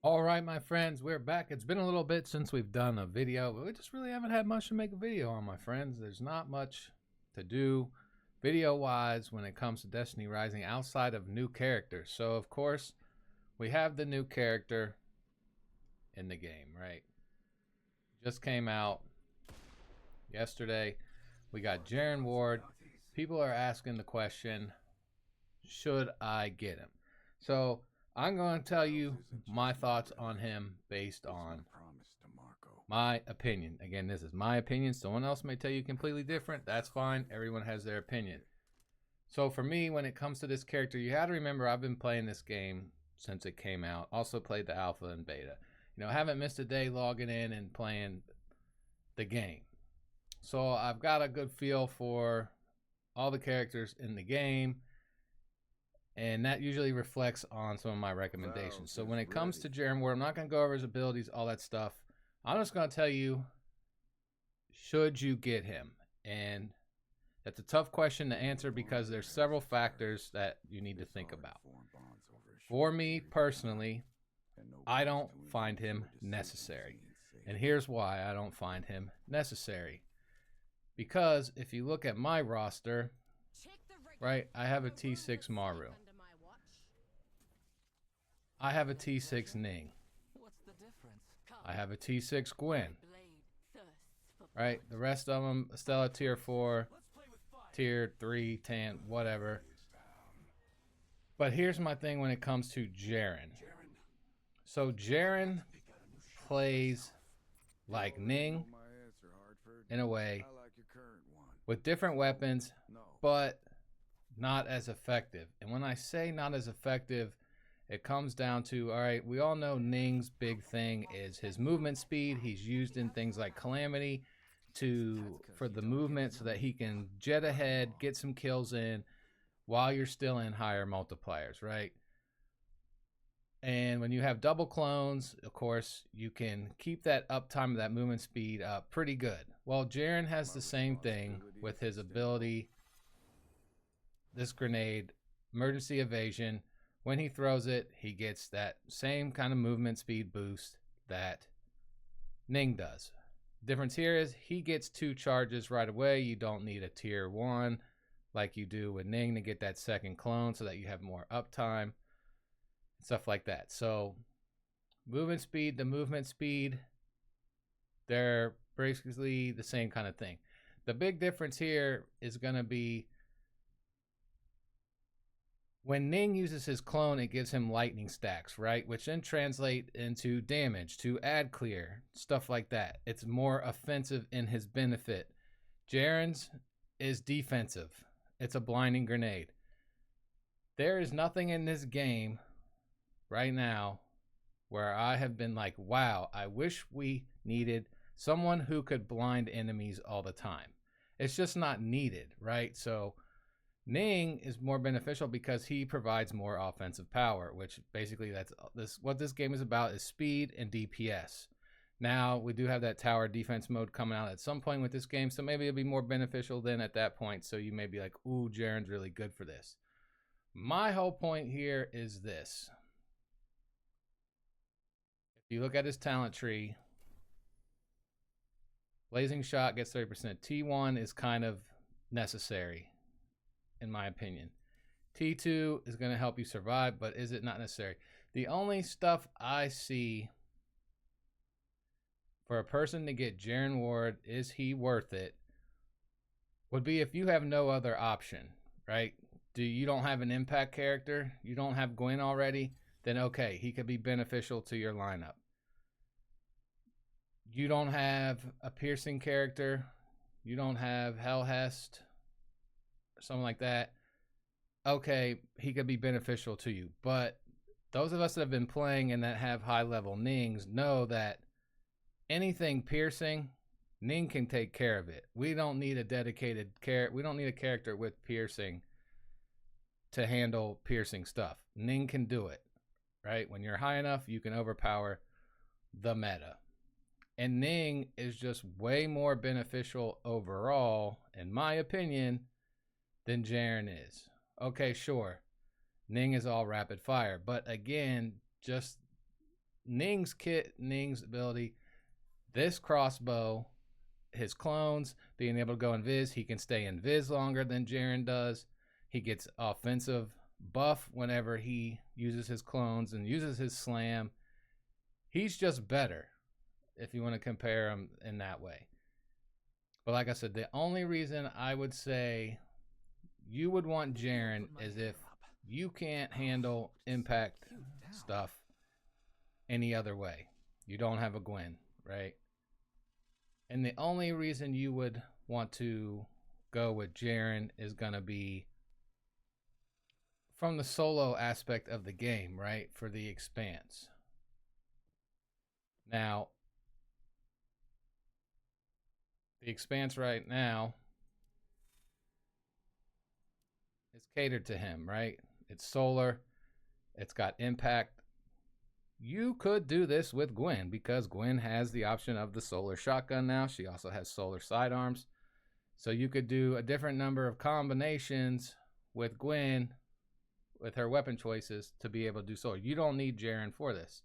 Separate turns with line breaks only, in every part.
All right, my friends, we're back. It's been a little bit since we've done a video, but we just really haven't had much to make a video on, my friends. There's not much to do video-wise when it comes to Destiny Rising outside of new characters. So, of course, we have the new character in the game, right? Just came out yesterday. We got Jiren Ward. People are asking the question, should I get him? So I'm going to tell you my thoughts on him based on my opinion. Again, this is my opinion. Someone else may tell you completely different. That's fine. Everyone has their opinion. So for me, when it comes to this character, you have to remember I've been playing this game since it came out. Also played the alpha and beta. You know, haven't missed a day logging in and playing the game. So I've got a good feel for all the characters in the game, and that usually reflects on some of my recommendations. So when it comes to Jiren Ward, I'm not going to go over his abilities, all that stuff. I'm just going to tell you, should you get him? And that's a tough question to answer because there's several factors that you need to think about. For me personally, I don't find him necessary. And here's why I don't find him necessary. Because if you look at my roster, right, I have a T6 Maru. I have a T6 Ning. I have a T6 Gwen. Right, the rest of them, Stella tier 4, tier 3, Tan, whatever. But here's my thing when it comes to Jaren. So Jaren plays like Ning in a way, with different weapons, but not as effective. And when I say not as effective, it comes down to, all right, we all know Ning's big thing is his movement speed. He's used in things like Calamity for the movement so that he can jet ahead, get some kills in while you're still in higher multipliers, right? And when you have double clones, of course, you can keep that uptime of that movement speed up pretty good. Well, Jaren has the same thing with his ability, this grenade, emergency evasion. When he throws it, he gets that same kind of movement speed boost that Ning does. Difference here is he gets 2 charges right away. You don't need a tier 1 like you do with Ning to get that second clone so that you have more uptime. Stuff like that. So movement speed to movement speed, they're basically the same kind of thing. The big difference here is going to be when Ning uses his clone, it gives him lightning stacks, right? Which then translate into damage, to add clear, stuff like that. It's more offensive in his benefit. Jaren's is defensive. It's a blinding grenade. There is nothing in this game right now where I have been like, wow, I wish we needed someone who could blind enemies all the time. It's just not needed, right? So Ning is more beneficial because he provides more offensive power, which basically what this game is about is speed and DPS. Now we do have that tower defense mode coming out at some point with this game, so maybe it'll be more beneficial then at that point. So you may be like, ooh, Jaren's really good for this. My whole point here is this. If you look at his talent tree, Blazing Shot gets 30%. T1 is kind of necessary, in my opinion. T2 is going to help you survive, but is it not necessary? The only stuff I see for a person to get Jiren Ward, is he worth it, would be if you have no other option, right? You don't have an impact character, you don't have Gwen already, then okay, he could be beneficial to your lineup. You don't have a piercing character, you don't have Hellhest, or something like that, okay, he could be beneficial to you. But those of us that have been playing and that have high level Nings know that anything piercing, Ning can take care of it. We don't need a dedicated character. We don't need a character with piercing to handle piercing stuff. Ning can do it, right? When you're high enough, you can overpower the meta. And Ning is just way more beneficial overall, in my opinion, than Jaren is. Okay, sure. Ning is all rapid fire. But again, just Ning's kit, Ning's ability, this crossbow, his clones, being able to go invis, he can stay invis longer than Jaren does. He gets offensive buff whenever he uses his clones and uses his slam. He's just better if you want to compare him in that way. But like I said, the only reason I would say you would want Jaren is if you can't handle impact stuff any other way. You don't have a Gwen, right? And the only reason you would want to go with Jaren is going to be from the solo aspect of the game, right? For the expanse. Now, the expanse right now is catered to him, right? It's solar. It's got impact. You could do this with Gwen because Gwen has the option of the solar shotgun now. She also has solar sidearms. So you could do a different number of combinations with Gwen with her weapon choices to be able to do solar. You don't need Jaren for this,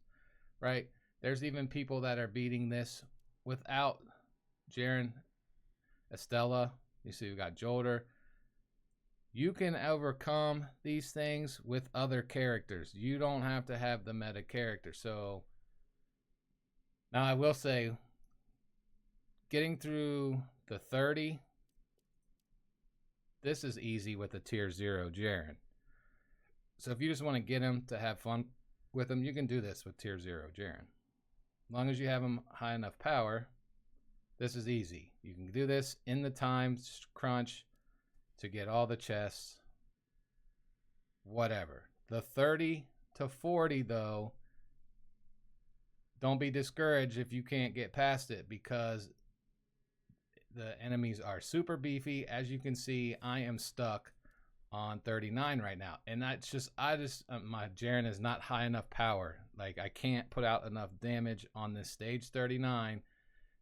right? There's even people that are beating this without Jaren. Estella, you see we got Jolder. You can overcome these things with other characters. You don't have to have the meta character. So now I will say, getting through the 30, this is easy with a tier 0 Jaren. So if you just want to get him to have fun with him, you can do this with tier 0 Jaren. As long as you have him high enough power, this is easy. You can do this in the time crunch to get all the chests, whatever. The 30 to 40 though, don't be discouraged if you can't get past it because the enemies are super beefy. As you can see, I am stuck on 39 right now, and that's just my Jaren is not high enough power. Like, I can't put out enough damage on this stage 39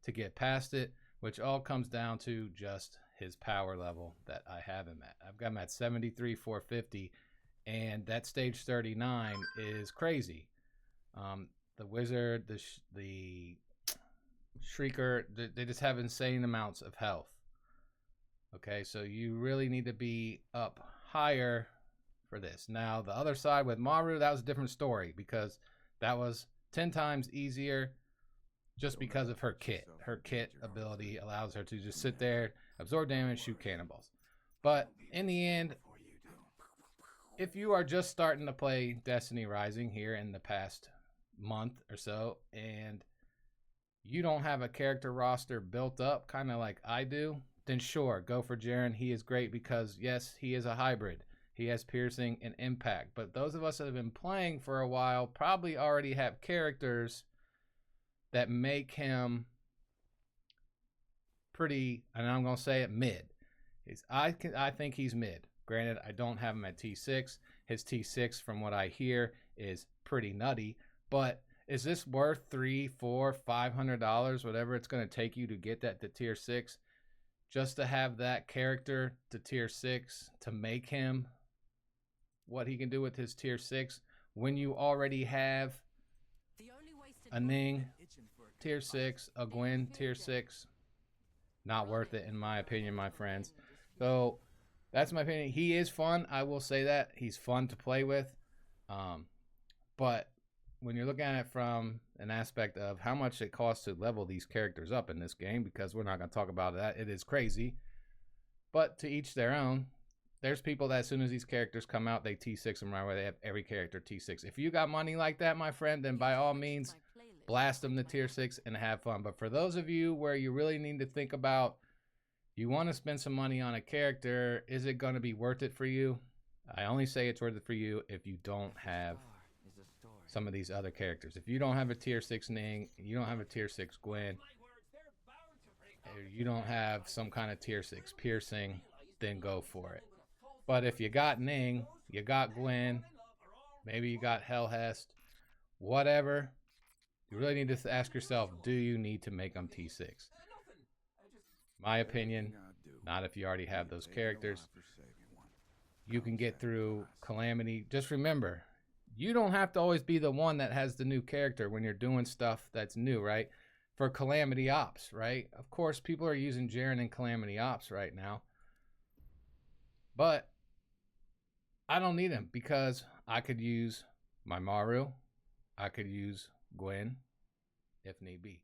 to get past it, which all comes down to just his power level that I have him at. I've got him at 73 450, and that stage 39 is crazy. The wizard, the shrieker, they just have insane amounts of health. Okay, so you really need to be up higher for this. Now, the other side with Maru, that was a different story because that was 10 times easier just because of her kit. Her kit ability allows her to just sit there, absorb damage, shoot cannonballs. But in the end, if you are just starting to play Destiny Rising here in the past month or so, and you don't have a character roster built up, kind of like I do, then sure, go for Jaren. He is great because, yes, he is a hybrid. He has piercing and impact. But those of us that have been playing for a while probably already have characters that make him pretty, and I'm going to say it, mid. I think he's mid. Granted, I don't have him at T6. His T6, from what I hear, is pretty nutty. But is this worth $300, $400, $500, whatever it's going to take you to get that to tier 6? Just to have that character to tier 6 to make him what he can do with his tier 6 when you already have a Ning tier 6, a Gwen tier 6. Not worth it in my opinion, my friends. So that's my opinion. He is fun. I will say that. He's fun to play with. But when you're looking at it from an aspect of how much it costs to level these characters up in this game, because we're not going to talk about that. It is crazy. But to each their own. There's people that as soon as these characters come out, they T6 them right away. They have every character T6. If you got money like that, my friend, then by all means, blast them to tier 6 and have fun. But for those of you where you really need to think about, you want to spend some money on a character, is it going to be worth it for you? I only say it's worth it for you if you don't have some of these other characters. If you don't have a tier 6 Ning, you don't have a tier 6 Gwen, you don't have some kind of tier 6 piercing, then go for it. But if you got Ning, you got Gwen, maybe you got Hellhest, whatever, you really need to ask yourself, do you need to make them T6? My opinion, not if you already have those characters. You can get through Calamity. Just remember, You don't have to always be the one that has the new character when you're doing stuff that's new, right? For Calamity Ops, right? Of course, people are using Jaren and Calamity Ops right now. But I don't need him because I could use my Maru. I could use Gwen if need be.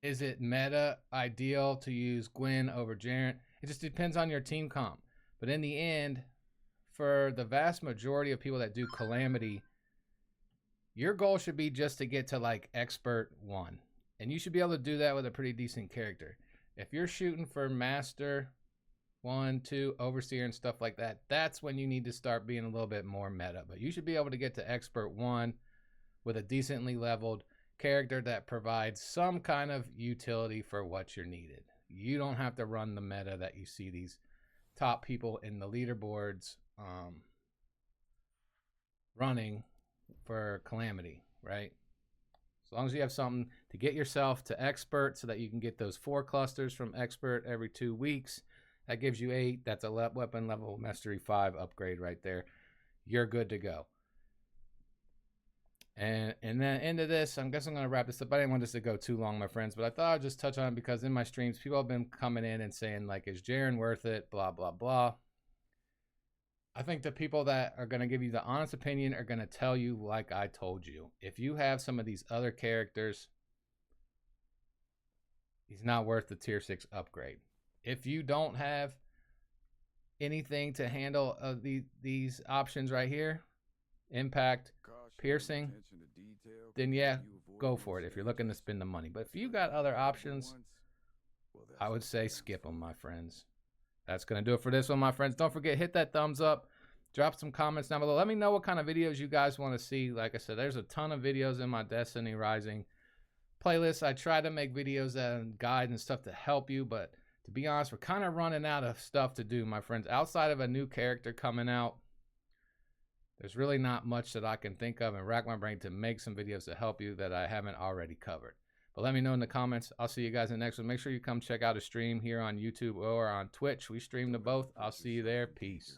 Is it meta ideal to use Gwen over Jaren? It just depends on your team comp. But in the end, for the vast majority of people that do Calamity, your goal should be just to get to like Expert 1. And you should be able to do that with a pretty decent character. If you're shooting for Master 1, 2, Overseer and stuff like that, that's when you need to start being a little bit more meta. But you should be able to get to Expert 1 with a decently leveled character that provides some kind of utility for what you're needed. You don't have to run the meta that you see these top people in the leaderboards running for Calamity, right? As long as you have something to get yourself to Expert so that you can get those 4 clusters from Expert every 2 weeks, that gives you 8. That's a weapon level Mastery 5 upgrade right there. You're good to go. And then into this, I guess I'm going to wrap this up. I didn't want this to go too long, my friends, but I thought I'd just touch on it because in my streams, people have been coming in and saying, like, is Jaren worth it? Blah, blah, blah. I think the people that are going to give you the honest opinion are going to tell you like I told you. If you have some of these other characters, he's not worth the tier 6 upgrade. If you don't have anything to handle these options right here, impact, piercing, then yeah, go for it if you're looking to spend the money. But if you got other options, I would say skip them, my friends. That's going to do it for this one, my friends. Don't forget, hit that thumbs up. Drop some comments down below. Let me know what kind of videos you guys want to see. Like I said, there's a ton of videos in my Destiny Rising playlist. I try to make videos and guides and stuff to help you, but to be honest, we're kind of running out of stuff to do, my friends. Outside of a new character coming out, there's really not much that I can think of and rack my brain to make some videos to help you that I haven't already covered. But let me know in the comments. I'll see you guys in the next one. Make sure you come check out a stream here on YouTube or on Twitch. We stream to both. I'll see you there. Peace.